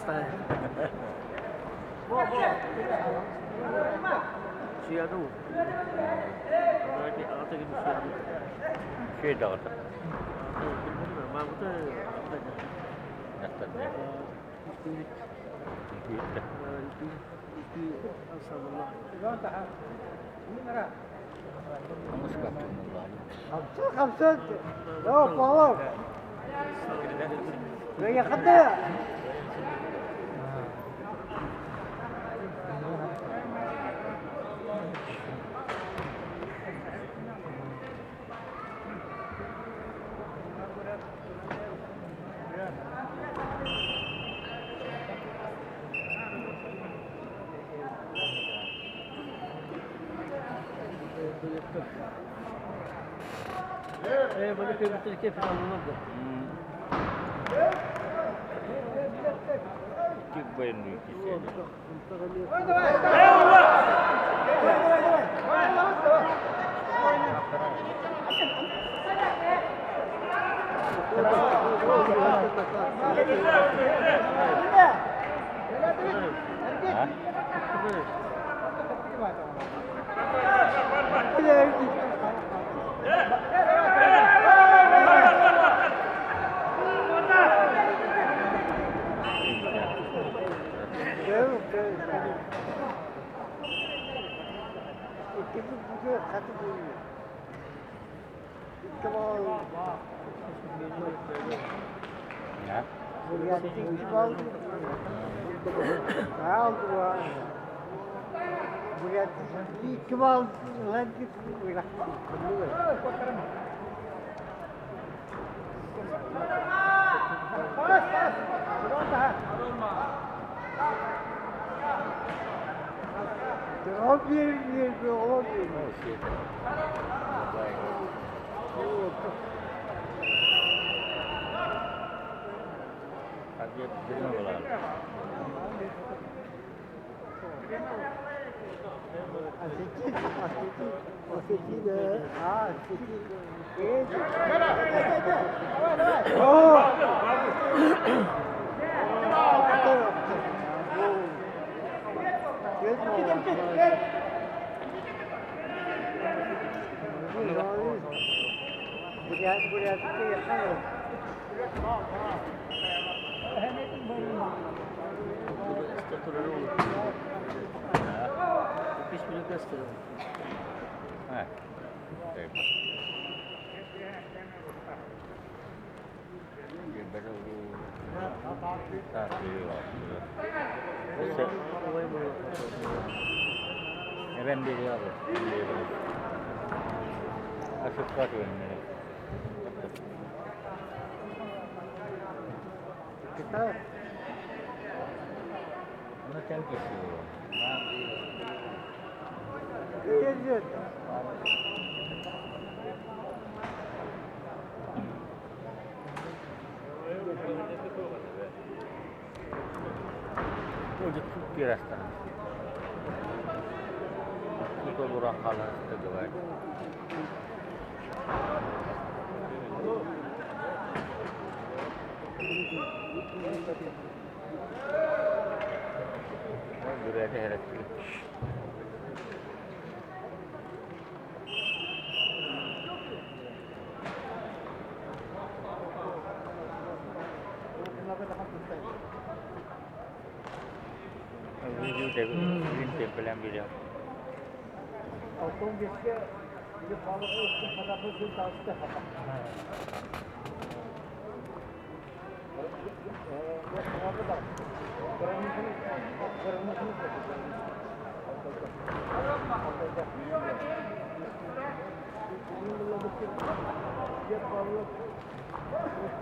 style. Ciano. Lagi ata gibi ciano. Şey dağıtır. Bilmem bu da Nasıl ne? Gitti. Asallallahu. Kamus kaptım vallahi. خمسة لا فوق وهي خطية Böyle köprütü keyif alınırdı. İki boyun büyük hissediyor. Ya. Hadi yapalım olalım. Statüleri olur. Pis bile gösteriyor. Ha. Evet. Baru tak lewat. Event dia apa? Asal kau ini. kita Mana cantik tu. geziyor. Udah cukup rasa. Itu lurah kalah tegawai. Buraya ada herek. Video tempel yang video. Otom geçti. Bir balığı üstü kadar bir taştı.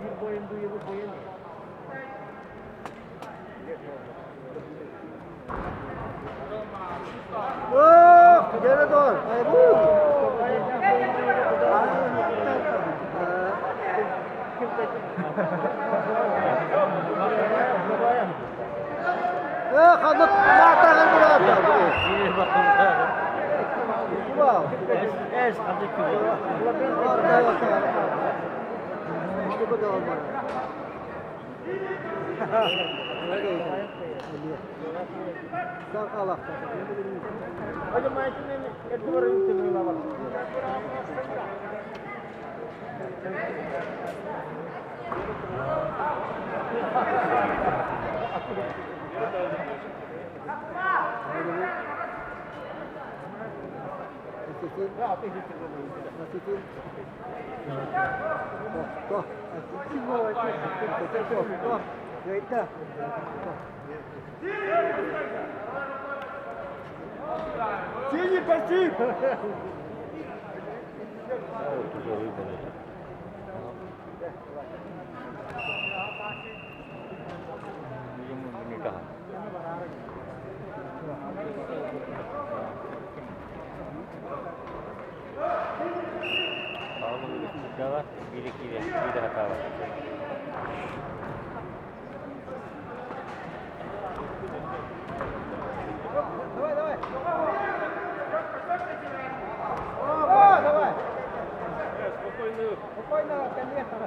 Bir boyun duyulu boyun. Oh, gene doğru. خلط ما تعرف ولا واو ايش خليك كذا Sağ kalak. Hocam maçın etti var yükselmiyorlar bak. Nasitin. Nasitin. Toh. Nasitin mau itu. Toh. Gaita. Синий пассив! Тяжелый болит. Ему не кहा. Kalau jaga kiri tidak tahu. Давай, давай! О, давай! Спокойно, конечно.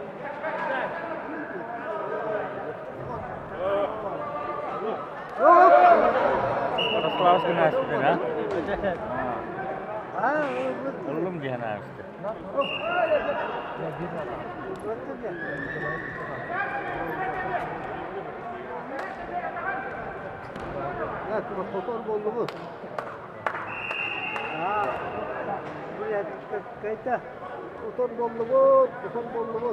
Orang Sulawesi kena asli kan? Ah, Belum dia kena asli. Evet, motor bollu bu. Buraya kayıtta. Motor bollu bu, motor bollu bu.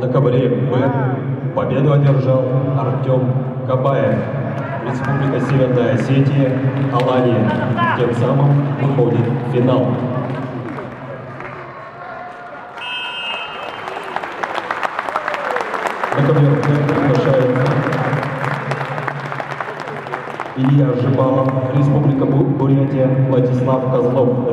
На ковре Б победу одержал Артем Кабаев. Республика Северная Осетия, Алания. Тем самым выходит в финал. На ковре Б приглашается Илья Жибалов, Республика Бурятия, Владислав Козлов.